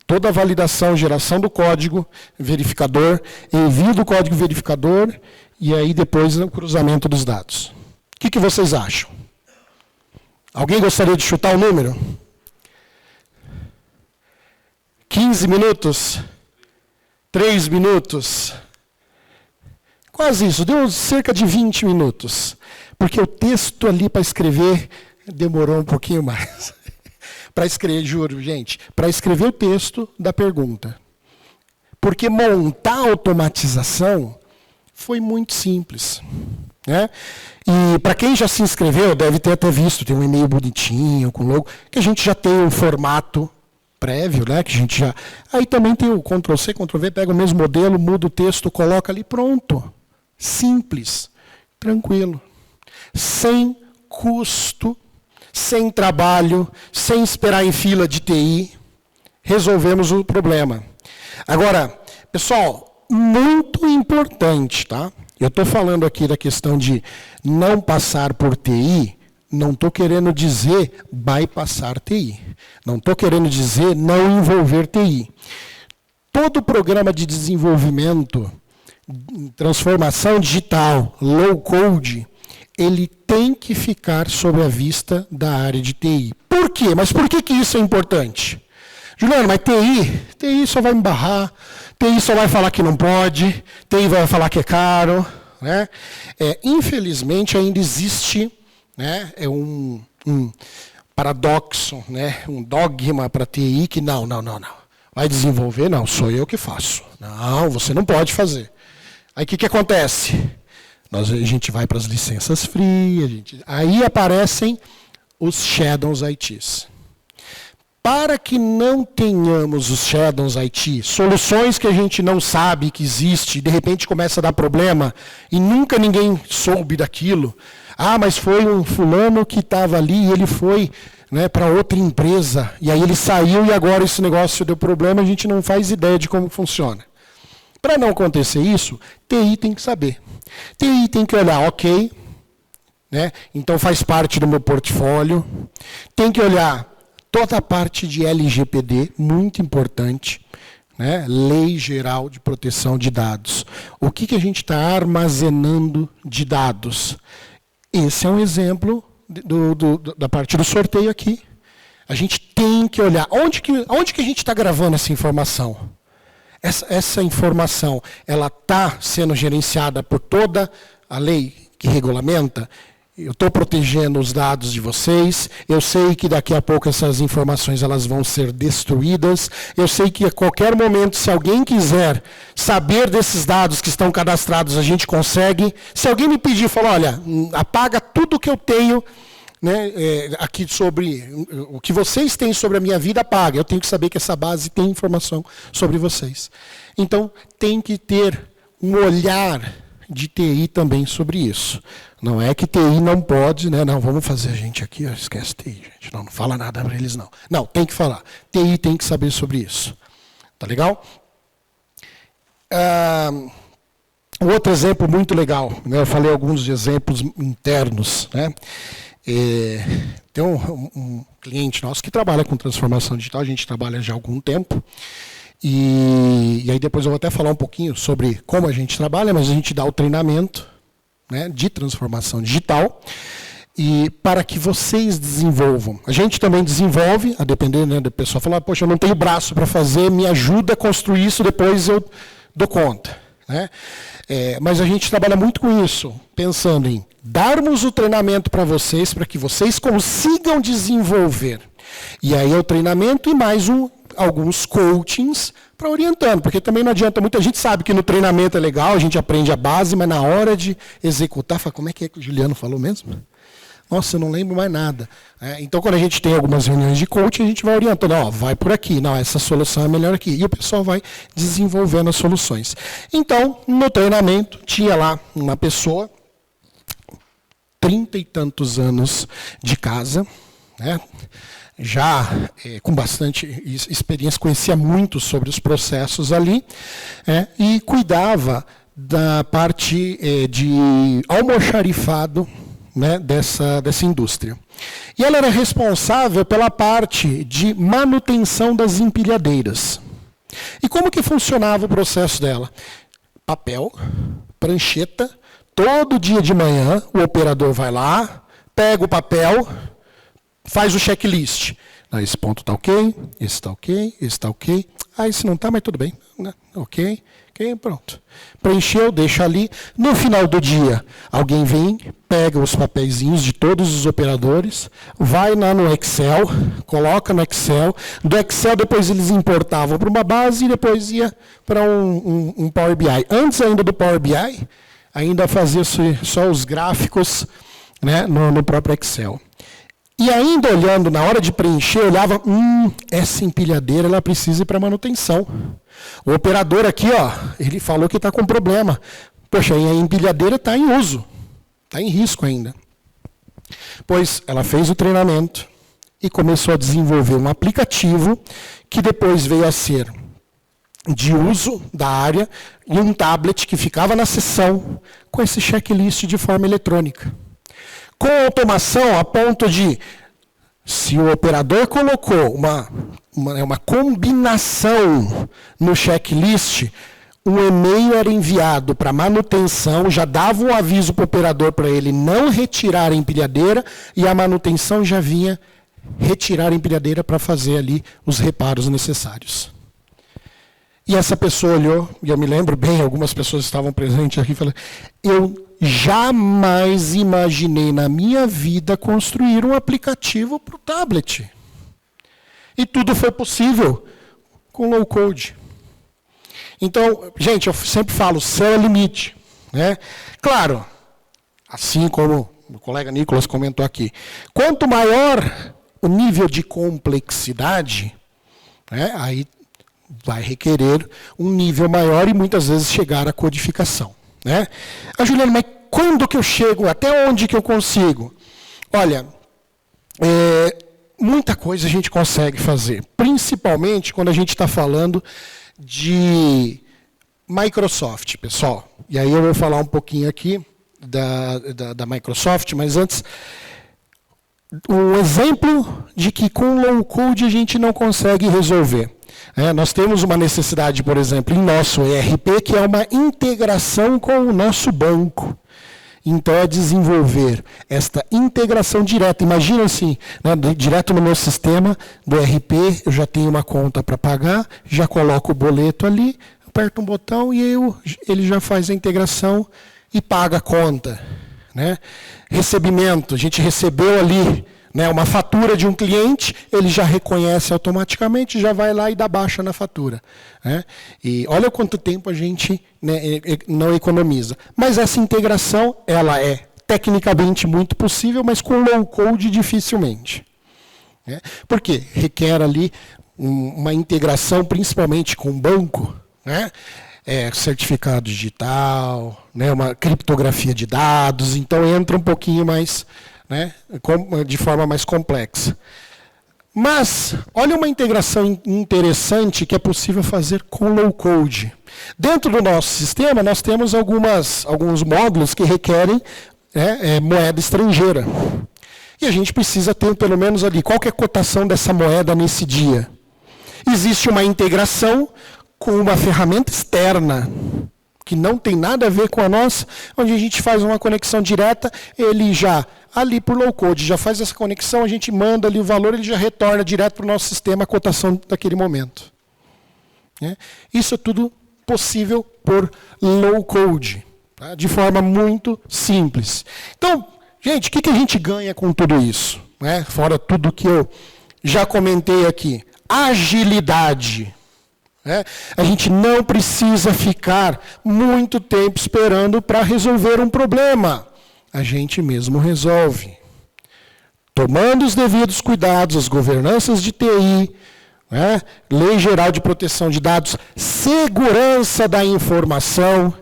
toda a validação, geração do código verificador, envio do código verificador e aí depois o cruzamento dos dados. O que vocês acham? Alguém gostaria de chutar o número? 15 minutos? 3 minutos? Quase isso, deu cerca de 20 minutos. Porque o texto ali para escrever demorou um pouquinho mais. Para escrever, juro, gente, para escrever o texto da pergunta. Porque montar a automatização foi muito simples. E para quem já se inscreveu, deve ter até visto, tem um e-mail bonitinho, com logo, que a gente já tem um formato prévio, que a gente já... Aí também tem o Ctrl+C, Ctrl+V, pega o mesmo modelo, muda o texto, coloca ali, pronto. Simples, tranquilo. Sem custo, sem trabalho, sem esperar em fila de TI, resolvemos o problema. Agora, pessoal, muito importante, tá? Eu estou falando aqui da questão de não passar por TI, não estou querendo dizer bypassar TI. Não estou querendo dizer não envolver TI. Todo programa de desenvolvimento, transformação digital, low code, ele tem que ficar sob a vista da área de TI. Por quê? Mas por que isso é importante? Juliano, mas TI só vai me barrar, TI só vai falar que não pode, TI vai falar que é caro. Né? Infelizmente, ainda existe, né, um paradoxo, né, um dogma para TI que não. Vai desenvolver? Não, sou eu que faço. Não, você não pode fazer. Aí o que acontece? A gente vai para as licenças free, aí aparecem os Shadows ITs. Para que não tenhamos os Shadows IT, soluções que a gente não sabe que existe, de repente começa a dar problema, e nunca ninguém soube daquilo. Ah, mas foi um fulano que estava ali, e ele foi, né, para outra empresa, e aí ele saiu e agora esse negócio deu problema, a gente não faz ideia de como funciona. Para não acontecer isso, TI tem que saber. TI tem que olhar, ok, né, então faz parte do meu portfólio, tem que olhar toda a parte de LGPD, muito importante, né? Lei Geral de Proteção de Dados. O que a gente está armazenando de dados? Esse é um exemplo da parte do sorteio aqui. A gente tem que olhar onde que a gente está gravando essa informação. Essa informação, ela está sendo gerenciada por toda a lei que regulamenta. Eu estou protegendo os dados de vocês, eu sei que daqui a pouco essas informações elas vão ser destruídas, eu sei que a qualquer momento, se alguém quiser saber desses dados que estão cadastrados, a gente consegue. Se alguém me pedir, falar, olha, apaga tudo que eu tenho, né, aqui sobre o que vocês têm sobre a minha vida, apaga. Eu tenho que saber que essa base tem informação sobre vocês. Então, tem que ter um olhar de TI também sobre isso. Não é que TI não pode, né? Não, vamos fazer a gente aqui, esquece TI, gente. Não fala nada para eles, não. Não, tem que falar. TI tem que saber sobre isso. Tá legal? Outro exemplo muito legal, né? Eu falei alguns de exemplos internos, né? Tem um cliente nosso que trabalha com transformação digital, a gente trabalha já há algum tempo. E aí depois eu vou até falar um pouquinho sobre como a gente trabalha, mas a gente dá o treinamento, né, de transformação digital, e para que vocês desenvolvam. A gente também desenvolve, a depender, né, da pessoa falar, poxa, eu não tenho braço para fazer, me ajuda a construir isso, depois eu dou conta. Né? Mas a gente trabalha muito com isso, pensando em darmos o treinamento para vocês, para que vocês consigam desenvolver. E aí é o treinamento e mais alguns coachings para orientando, porque também não adianta muito, a gente sabe que no treinamento é legal, a gente aprende a base, mas na hora de executar, fala, como é que o Juliano falou mesmo? Nossa, eu não lembro mais nada. Então, quando a gente tem algumas reuniões de coaching, a gente vai orientando, ó, vai por aqui, não, essa solução é melhor aqui. E o pessoal vai desenvolvendo as soluções. Então, no treinamento, tinha lá uma pessoa, 30 e tantos anos de casa, né? Já com bastante experiência, conhecia muito sobre os processos ali, e cuidava da parte de almoxarifado, né, dessa indústria. E ela era responsável pela parte de manutenção das empilhadeiras. E como que funcionava o processo dela? Papel, prancheta, todo dia de manhã o operador vai lá, pega o papel, faz o checklist. Esse ponto está ok, esse está ok, esse está ok. Esse não está, mas tudo bem. Ok, pronto. Preencheu, deixa ali. No final do dia, alguém vem, pega os papeizinhos de todos os operadores, vai lá no Excel, coloca no Excel. Do Excel, depois eles importavam para uma base e depois ia para um Power BI. Antes ainda do Power BI, ainda fazia só os gráficos, né, no próprio Excel. E ainda olhando, na hora de preencher, olhava, essa empilhadeira ela precisa ir para manutenção. O operador aqui, ó, ele falou que está com problema. Poxa, a empilhadeira está em uso, está em risco ainda. Pois ela fez o treinamento e começou a desenvolver um aplicativo que depois veio a ser de uso da área e um tablet que ficava na sessão com esse checklist de forma eletrônica. Com automação a ponto de, se o operador colocou uma combinação no checklist, um e-mail era enviado para manutenção, já dava um aviso para o operador para ele não retirar a empilhadeira, e a manutenção já vinha retirar a empilhadeira para fazer ali os reparos necessários. E essa pessoa olhou, e eu me lembro bem, algumas pessoas estavam presentes aqui, falando, eu jamais imaginei na minha vida construir um aplicativo para o tablet. E tudo foi possível com low code. Então, gente, eu sempre falo, céu é limite. Né? Claro, assim como o colega Nicolas comentou aqui, quanto maior o nível de complexidade, né, aí vai requerer um nível maior e muitas vezes chegar à codificação. Né? Juliana, mas quando que eu chego? Até onde que eu consigo? Olha, muita coisa a gente consegue fazer, principalmente quando a gente está falando de Microsoft, pessoal. E aí eu vou falar um pouquinho aqui da Microsoft, mas antes, um exemplo de que com low code a gente não consegue resolver. Nós temos uma necessidade, por exemplo, em nosso ERP, que é uma integração com o nosso banco. Então, é desenvolver esta integração direta. Imagina assim, né, direto no meu sistema do ERP, eu já tenho uma conta para pagar, já coloco o boleto ali, aperto um botão e ele já faz a integração e paga a conta. Né? Recebimento, a gente recebeu ali, né, uma fatura de um cliente, ele já reconhece automaticamente, já vai lá e dá baixa na fatura. Né? E olha quanto tempo a gente, né, não economiza. Mas essa integração, ela é tecnicamente muito possível, mas com low code dificilmente. Né? Por quê? Requer ali uma integração, principalmente com o banco, né? Certificado digital, né, uma criptografia de dados, então entra um pouquinho mais, né, de forma mais complexa. Mas, olha uma integração interessante que é possível fazer com low code. Dentro do nosso sistema, nós temos alguns módulos que requerem moeda estrangeira. E a gente precisa ter, pelo menos ali, qual que é a cotação dessa moeda nesse dia. Existe uma integração com uma ferramenta externa, que não tem nada a ver com a nossa, onde a gente faz uma conexão direta, ele já, ali por low code, já faz essa conexão, a gente manda ali o valor, ele já retorna direto para o nosso sistema a cotação daquele momento. Isso é tudo possível por low code, tá? De forma muito simples. Então, gente, o que a gente ganha com tudo isso? Fora tudo que eu já comentei aqui. Agilidade. A gente não precisa ficar muito tempo esperando para resolver um problema. A gente mesmo resolve. Tomando os devidos cuidados, as governanças de TI, Lei Geral de Proteção de Dados, segurança da informação,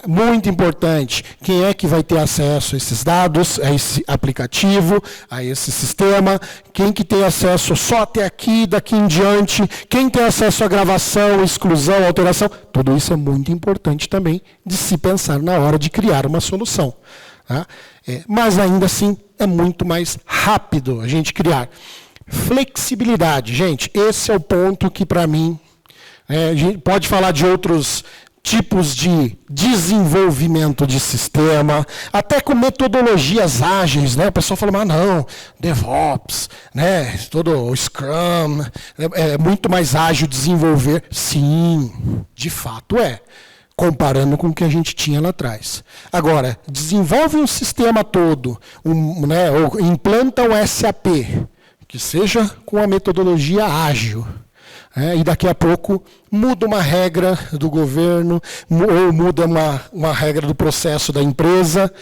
muito importante. Quem é que vai ter acesso a esses dados, a esse aplicativo, a esse sistema? Quem que tem acesso só até aqui, daqui em diante? Quem tem acesso à gravação, exclusão, alteração? Tudo isso é muito importante também de se pensar na hora de criar uma solução. Mas ainda assim é muito mais rápido a gente criar. Flexibilidade, gente, esse é o ponto que para mim, a gente pode falar de outros tipos de desenvolvimento de sistema, até com metodologias ágeis, né? O pessoal fala, não, DevOps, né? Todo o Scrum, é muito mais ágil desenvolver. Sim, de fato é, comparando com o que a gente tinha lá atrás. Agora, desenvolve um sistema todo, ou implanta um SAP, que seja com a metodologia ágil. E daqui a pouco muda uma regra do governo, ou muda uma regra do processo da empresa,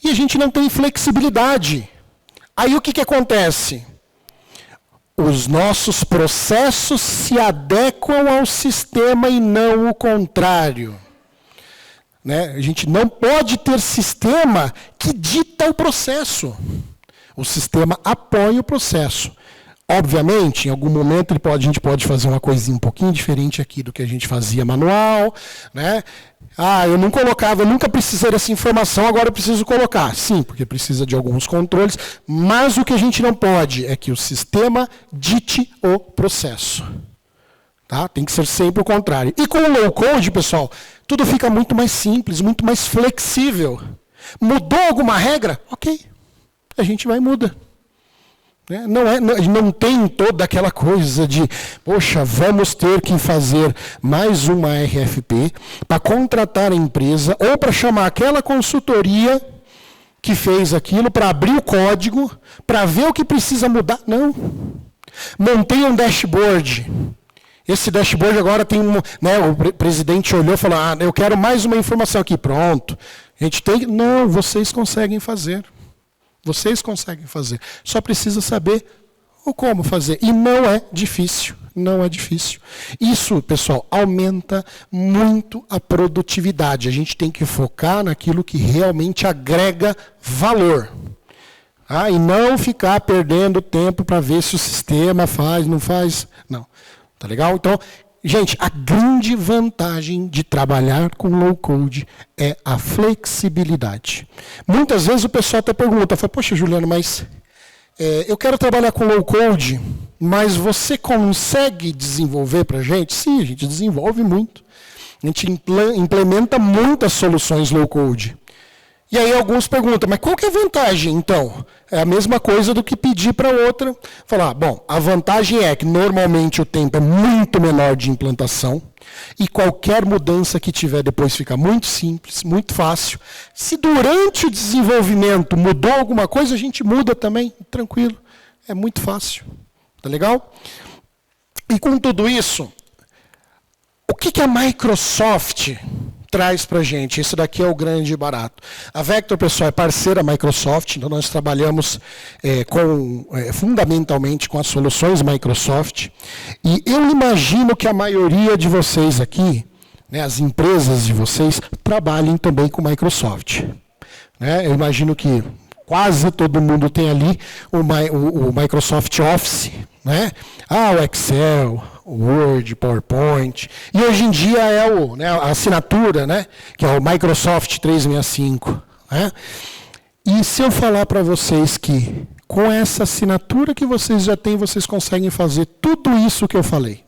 e a gente não tem flexibilidade. Aí o que acontece? Os nossos processos se adequam ao sistema e não o contrário. A gente não pode ter sistema que dita o processo. O sistema apoia o processo. Obviamente, em algum momento a gente pode fazer uma coisinha um pouquinho diferente aqui do que a gente fazia manual. Eu nunca precisei dessa informação, agora eu preciso colocar. Sim, porque precisa de alguns controles, mas o que a gente não pode é que o sistema dite o processo. Tá? Tem que ser sempre o contrário. E com o low code, pessoal, tudo fica muito mais simples, muito mais flexível. Mudou alguma regra? Ok. A gente vai e muda. Não tem toda aquela coisa de, poxa, vamos ter que fazer mais uma RFP para contratar a empresa ou para chamar aquela consultoria que fez aquilo para abrir o código, para ver o que precisa mudar. Não. Montei um dashboard. Esse dashboard agora tem o presidente olhou e falou, eu quero mais uma informação aqui. Pronto. A gente tem. Não, vocês conseguem fazer. Vocês conseguem fazer. Só precisa saber o como fazer. E não é difícil. Não é difícil. Isso, pessoal, aumenta muito a produtividade. A gente tem que focar naquilo que realmente agrega valor. E não ficar perdendo tempo para ver se o sistema faz, não faz. Não. Tá legal? Então, gente, a grande vantagem de trabalhar com low code é a flexibilidade. Muitas vezes o pessoal até pergunta, poxa, Juliano, mas eu quero trabalhar com low code, mas você consegue desenvolver para a gente? Sim, a gente desenvolve muito. A gente implementa muitas soluções low code. E aí alguns perguntam, mas qual que é a vantagem, então? É a mesma coisa do que pedir para outra. Falar, bom, a vantagem é que normalmente o tempo é muito menor de implantação e qualquer mudança que tiver depois fica muito simples, muito fácil. Se durante o desenvolvimento mudou alguma coisa, a gente muda também, tranquilo. É muito fácil. Tá legal? E com tudo isso, o que a Microsoft traz para a gente? Isso daqui é o grande barato. A Vector, pessoal, é parceira Microsoft, então nós trabalhamos fundamentalmente com as soluções Microsoft. E eu imagino que a maioria de vocês aqui, as empresas de vocês, trabalhem também com Microsoft. Eu imagino que quase todo mundo tem ali o Microsoft Office, o Excel, o Word, PowerPoint. E hoje em dia é a assinatura, que é o Microsoft 365. E se eu falar para vocês que com essa assinatura que vocês já têm, vocês conseguem fazer tudo isso que eu falei.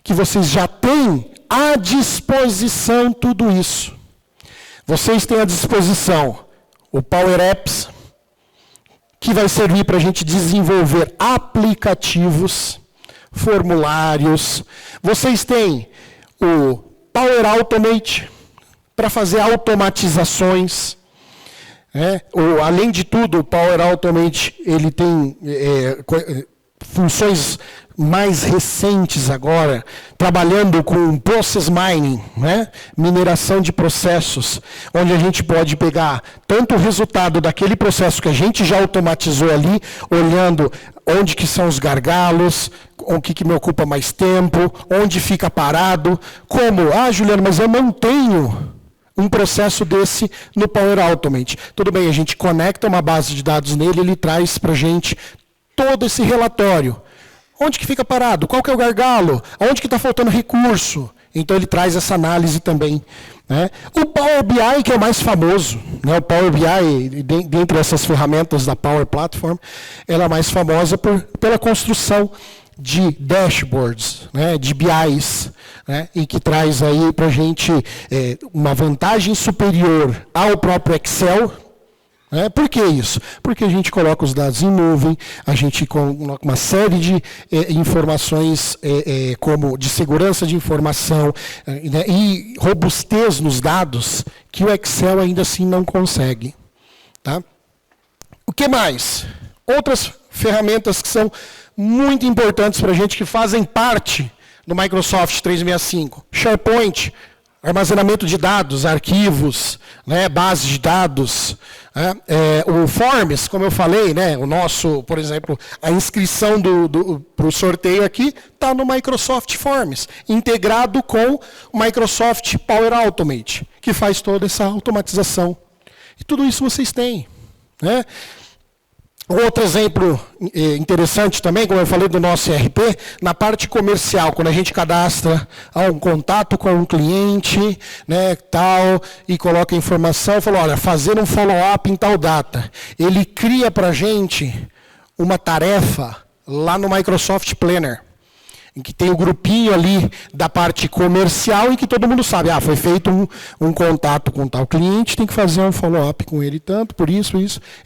Que vocês já têm à disposição tudo isso. Vocês têm à disposição o Power Apps, que vai servir para a gente desenvolver aplicativos, formulários. Vocês têm o Power Automate, para fazer automatizações. Além de tudo, o Power Automate ele tem funções mais recentes agora, trabalhando com Process Mining, mineração de processos, onde a gente pode pegar tanto o resultado daquele processo que a gente já automatizou ali, olhando onde que são os gargalos, o que me ocupa mais tempo, onde fica parado, como, Juliano, mas eu não tenho um processo desse no Power Automate. Tudo bem, a gente conecta uma base de dados nele, ele traz para a gente todo esse relatório. Onde que fica parado? Qual que é o gargalo? Onde que está faltando recurso? Então ele traz essa análise também. O Power BI, que é o mais famoso, o Power BI, dentre essas ferramentas da Power Platform, ela é mais famosa pela construção de dashboards, de BIs, e que traz aí para a gente uma vantagem superior ao próprio Excel. Por que isso? Porque a gente coloca os dados em nuvem, a gente coloca uma série de informações como de segurança de informação e robustez nos dados que o Excel ainda assim não consegue. Tá? O que mais? Outras ferramentas que são muito importantes para a gente, que fazem parte do Microsoft 365. SharePoint, armazenamento de dados, arquivos, bases de dados. O Forms, como eu falei, o nosso, por exemplo, a inscrição para o sorteio aqui está no Microsoft Forms, integrado com o Microsoft Power Automate, que faz toda essa automatização. E tudo isso vocês têm. Outro exemplo interessante também, como eu falei do nosso ERP, na parte comercial, quando a gente cadastra um contato com um cliente, tal, e coloca a informação, fala, olha, fazer um follow-up em tal data. Ele cria para a gente uma tarefa lá no Microsoft Planner. em que tem o grupinho ali da parte comercial, em que todo mundo sabe, foi feito um contato com tal cliente, tem que fazer um follow-up com ele tanto, por isso.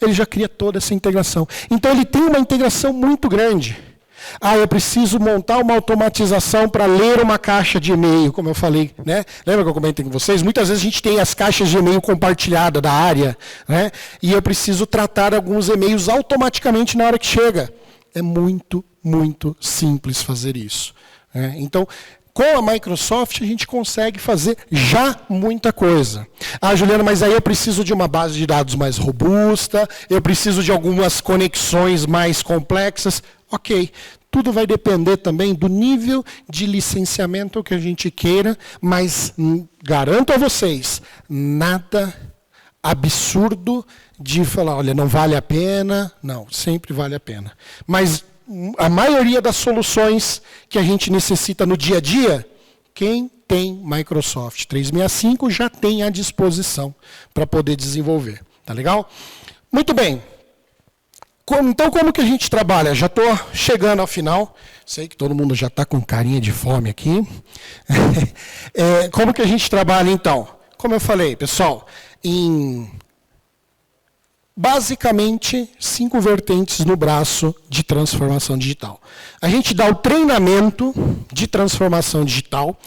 Ele já cria toda essa integração. Então, ele tem uma integração muito grande. Eu preciso montar uma automatização para ler uma caixa de e-mail, como eu falei, né? Lembra que eu comentei com vocês? Muitas vezes a gente tem as caixas de e-mail compartilhadas da área, né? E eu preciso tratar alguns e-mails automaticamente na hora que chega. É muito, muito simples fazer isso, né? Então, com a Microsoft, a gente consegue fazer já muita coisa. Juliana, mas aí eu preciso de uma base de dados mais robusta, eu preciso de algumas conexões mais complexas. Ok, tudo vai depender também do nível de licenciamento que a gente queira, mas garanto a vocês, nada absurdo de falar, olha, não vale a pena. Não, sempre vale a pena. Mas a maioria das soluções que a gente necessita no dia a dia, quem tem Microsoft 365 já tem à disposição para poder desenvolver. Tá legal? Muito bem. Então, como que a gente trabalha? Já estou chegando ao final. Sei que todo mundo já está com carinha de fome aqui. Como que a gente trabalha, então? Como eu falei, pessoal, em basicamente 5 vertentes no braço de transformação digital. A gente dá o treinamento de transformação digital.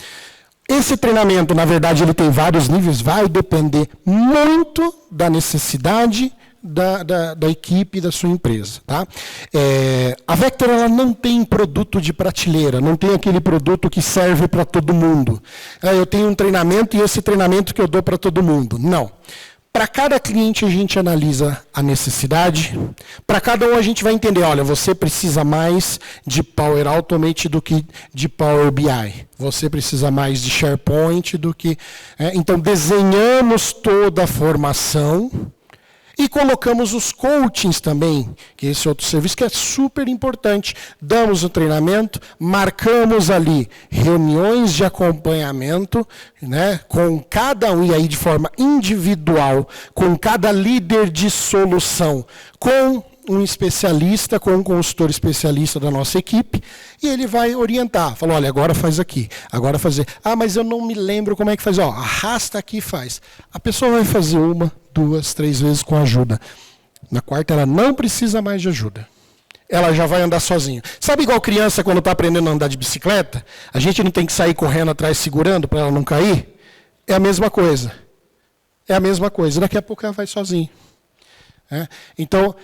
Esse treinamento, na verdade, ele tem vários níveis, vai depender muito da necessidade da equipe da sua empresa. Tá? A Vector ela não tem produto de prateleira, não tem aquele produto que serve para todo mundo. Eu tenho um treinamento e esse treinamento que eu dou para todo mundo. Não. Para cada cliente a gente analisa a necessidade, para cada um a gente vai entender, olha, você precisa mais de Power Automate do que de Power BI. Você precisa mais de SharePoint do que... Então, desenhamos toda a formação e colocamos os coachings também, que esse outro serviço que é super importante. Damos o treinamento, marcamos ali reuniões de acompanhamento, né, com cada um, e aí de forma individual, com cada líder de solução, com um especialista, com um consultor especialista da nossa equipe, e ele vai orientar. Fala, olha, agora faz aqui, agora fazer. Mas eu não me lembro como é que faz. Arrasta aqui e faz. A pessoa vai fazer 1, 2, 3 vezes com ajuda. Na quarta, ela não precisa mais de ajuda. Ela já vai andar sozinha. Sabe igual criança quando está aprendendo a andar de bicicleta? A gente não tem que sair correndo atrás segurando para ela não cair? É a mesma coisa. É a mesma coisa. Daqui a pouco ela vai sozinha. Então,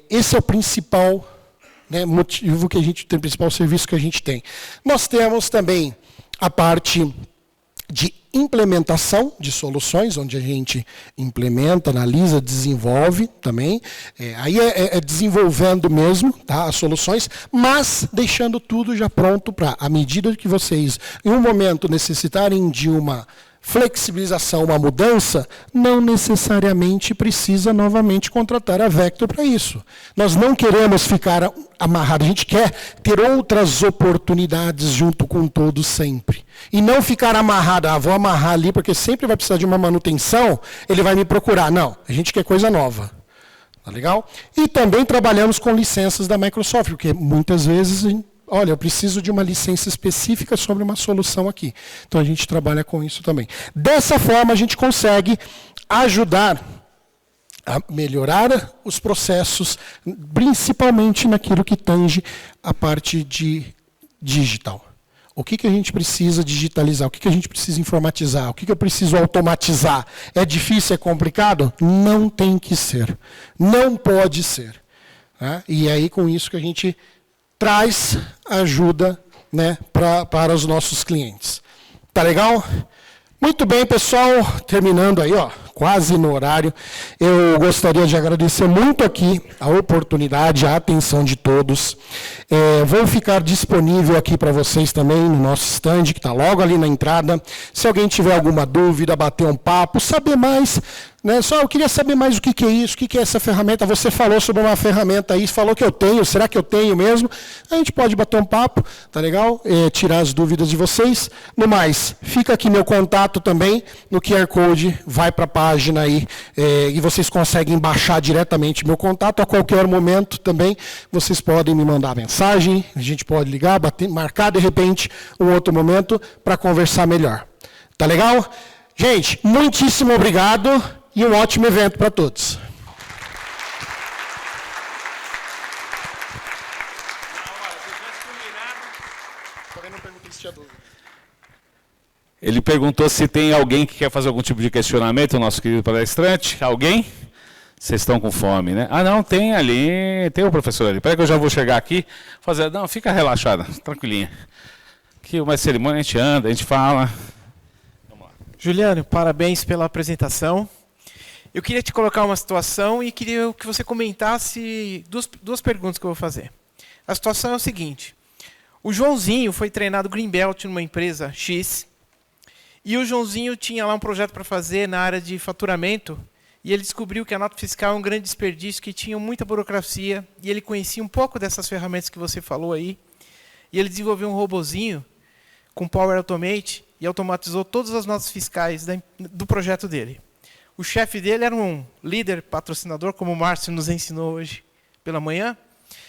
esse é o principal, né, motivo que a gente tem, o principal serviço que a gente tem. Nós temos também a parte de implementação de soluções, onde a gente implementa, analisa, desenvolve também. Aí é desenvolvendo mesmo, tá, as soluções, mas deixando tudo já pronto para, à medida que vocês, em um momento, necessitarem de uma flexibilização, uma mudança, não necessariamente precisa novamente contratar a Vector para isso. Nós não queremos ficar amarrados, a gente quer ter outras oportunidades junto com todos sempre. E não ficar amarrado, vou amarrar ali porque sempre vai precisar de uma manutenção, ele vai me procurar. Não, a gente quer coisa nova. Tá legal? E também trabalhamos com licenças da Microsoft, porque muitas vezes... Olha, eu preciso de uma licença específica sobre uma solução aqui. Então, a gente trabalha com isso também. Dessa forma, a gente consegue ajudar a melhorar os processos, principalmente naquilo que tange a parte de digital. O que a gente precisa digitalizar? O que a gente precisa informatizar? O que eu preciso automatizar? É difícil, é complicado? Não tem que ser. Não pode ser. Tá? E aí, com isso que a gente... traz ajuda, né, para os nossos clientes. Tá legal? Muito bem, pessoal. Terminando aí, quase no horário. Eu gostaria de agradecer muito aqui a oportunidade, a atenção de todos. Vou ficar disponível aqui para vocês também no nosso stand, que está logo ali na entrada. Se alguém tiver alguma dúvida, bater um papo, saber mais... Né? Só eu queria saber mais o que é isso, o que é essa ferramenta. Você falou sobre uma ferramenta aí, falou que eu tenho, será que eu tenho mesmo? A gente pode bater um papo, tá legal? Tirar as dúvidas de vocês. No mais, fica aqui meu contato também, no QR Code, vai para a página. página aí, e vocês conseguem baixar diretamente meu contato a qualquer momento também. Vocês podem me mandar mensagem, a gente pode ligar, marcar de repente um outro momento para conversar melhor. Tá legal? Gente, muitíssimo obrigado e um ótimo evento para todos. Ele perguntou se tem alguém que quer fazer algum tipo de questionamento, o nosso querido palestrante. Alguém? Vocês estão com fome, né? Ah, não, tem ali, tem o professor ali. Espera que eu já vou chegar aqui. Fazer, não, fica relaxada, tranquilinha. Aqui uma cerimônia, a gente anda, a gente fala. Vamos lá. Juliano, parabéns pela apresentação. Eu queria te colocar uma situação e queria que você comentasse duas perguntas que eu vou fazer. A situação é o seguinte. O Joãozinho foi treinado Green Belt numa empresa X. E o Joãozinho tinha lá um projeto para fazer na área de faturamento, e ele descobriu que a nota fiscal é um grande desperdício, que tinha muita burocracia, e ele conhecia um pouco dessas ferramentas que você falou aí, e ele desenvolveu um robozinho com Power Automate e automatizou todas as notas fiscais do projeto dele. O chefe dele era um líder patrocinador, como o Márcio nos ensinou hoje pela manhã,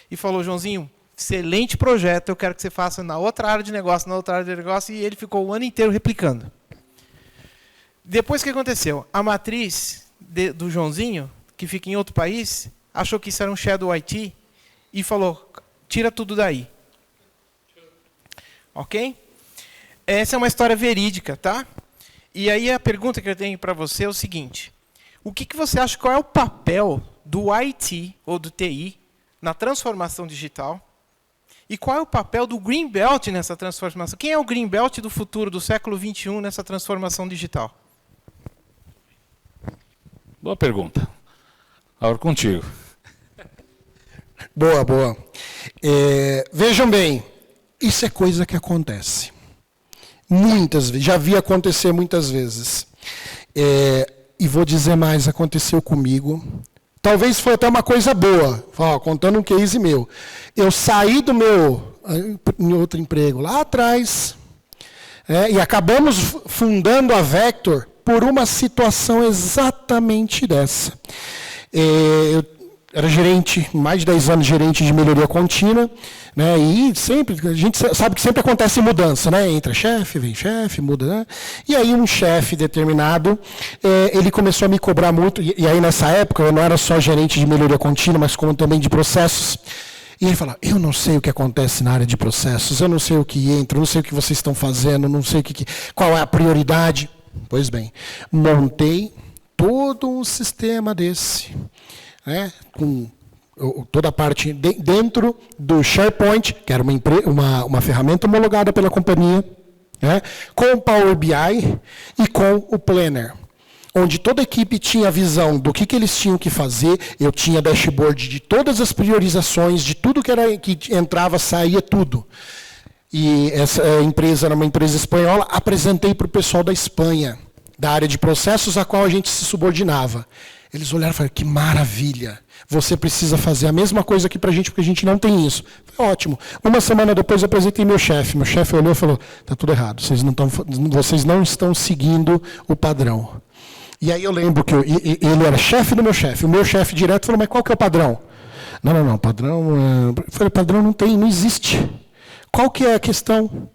e falou, Joãozinho, excelente projeto, eu quero que você faça na outra área de negócio, e ele ficou o ano inteiro replicando. Depois o que aconteceu? A matriz do Joãozinho, que fica em outro país, achou que isso era um Shadow IT e falou, tira tudo daí. Ok? Essa é uma história verídica, tá? E aí a pergunta que eu tenho para você é o seguinte. O que você acha, qual é o papel do IT, ou do TI, na transformação digital? E qual é o papel do Green Belt nessa transformação? Quem é o Green Belt do futuro, do século XXI, nessa transformação digital? Boa pergunta. Agora contigo. Boa, boa. Vejam bem, isso é coisa que acontece. Muitas vezes, já vi acontecer muitas vezes. E vou dizer mais, aconteceu comigo. Talvez foi até uma coisa boa, contando um case meu. Eu saí do meu outro emprego lá atrás, e acabamos fundando a Vector por uma situação exatamente dessa. Eu era gerente, mais de 10 anos gerente de melhoria contínua, né, e sempre, a gente sabe que sempre acontece mudança, né, entra chefe, vem chefe, muda, né, e aí um chefe determinado, ele começou a me cobrar muito, e aí nessa época eu não era só gerente de melhoria contínua, mas como também de processos, e ele falava, eu não sei o que acontece na área de processos, eu não sei o que entra, eu não sei o que vocês estão fazendo, não sei qual é a prioridade. Pois bem, montei todo um sistema desse, né, com toda a parte dentro do SharePoint, que era uma ferramenta homologada pela companhia, né, com o Power BI e com o Planner, onde toda a equipe tinha a visão do que eles tinham que fazer, eu tinha dashboard de todas as priorizações, de tudo que entrava, saía, tudo. E essa empresa era uma empresa espanhola, apresentei para o pessoal da Espanha, da área de processos, a qual a gente se subordinava. Eles olharam e falaram, que maravilha, você precisa fazer a mesma coisa aqui para a gente, porque a gente não tem isso. Foi ótimo. Uma semana depois eu apresentei meu chefe olhou e falou, está tudo errado, vocês não estão seguindo o padrão. E aí eu lembro que ele era chefe do meu chefe, o meu chefe direto falou, mas qual que é o padrão? Não, padrão... Eu falei, padrão não existe. Qual que é a questão?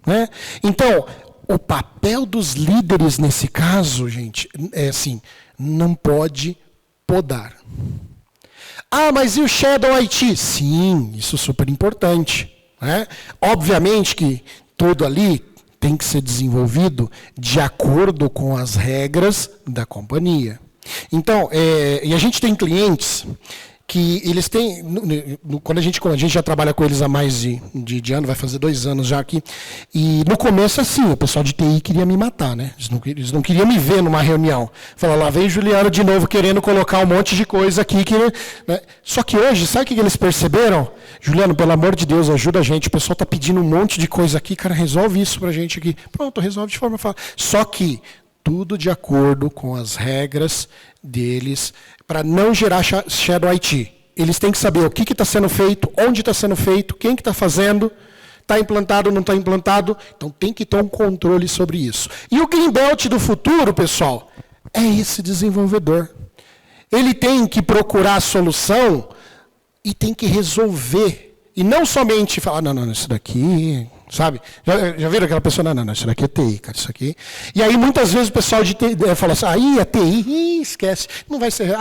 Né? Então, o papel dos líderes nesse caso, gente, é assim, não pode podar. Ah, mas e o Shadow IT? Sim, isso é super importante. Né? Obviamente que tudo ali tem que ser desenvolvido de acordo com as regras da companhia. Então, e a gente tem clientes que eles têm, quando a gente já trabalha com eles há mais de ano, vai fazer 2 anos já aqui, e no começo, assim, o pessoal de TI queria me matar, né? Eles não queriam me ver numa reunião. Falaram, lá veio Juliano de novo querendo colocar um monte de coisa aqui. Né? Só que hoje, sabe o que eles perceberam? Juliano, pelo amor de Deus, ajuda a gente, o pessoal está pedindo um monte de coisa aqui, cara, resolve isso pra gente aqui. Pronto, resolve de forma fácil. Só que tudo de acordo com as regras deles, para não gerar Shadow IT. Eles têm que saber o que está sendo feito, onde está sendo feito, quem que está fazendo, está implantado ou não está implantado. Então tem que ter um controle sobre isso. E o Green Belt do futuro, pessoal, é esse desenvolvedor. Ele tem que procurar a solução e tem que resolver. E não somente falar, não, isso daqui, sabe? Já viram aquela pessoa, não, isso daqui é TI, cara, isso aqui. E aí, muitas vezes, o pessoal de TI fala assim, aí é TI, esquece. Não vai ser,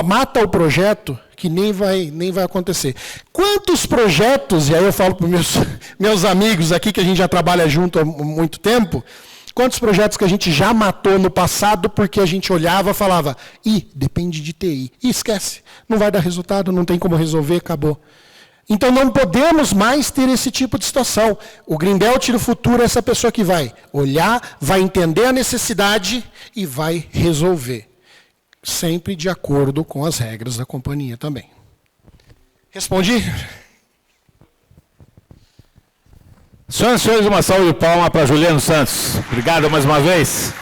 mata o projeto, que nem vai acontecer. Quantos projetos, e aí eu falo para os meus amigos aqui, que a gente já trabalha junto há muito tempo, quantos projetos que a gente já matou no passado porque a gente olhava e falava, depende de TI. E esquece, não vai dar resultado, não tem como resolver, acabou. Então não podemos mais ter esse tipo de situação. O Greenbelt do futuro é essa pessoa que vai olhar, vai entender a necessidade e vai resolver. Sempre de acordo com as regras da companhia também. Respondi? Senhoras e senhores, uma salva de palmas para Juliano Santos. Obrigado mais uma vez.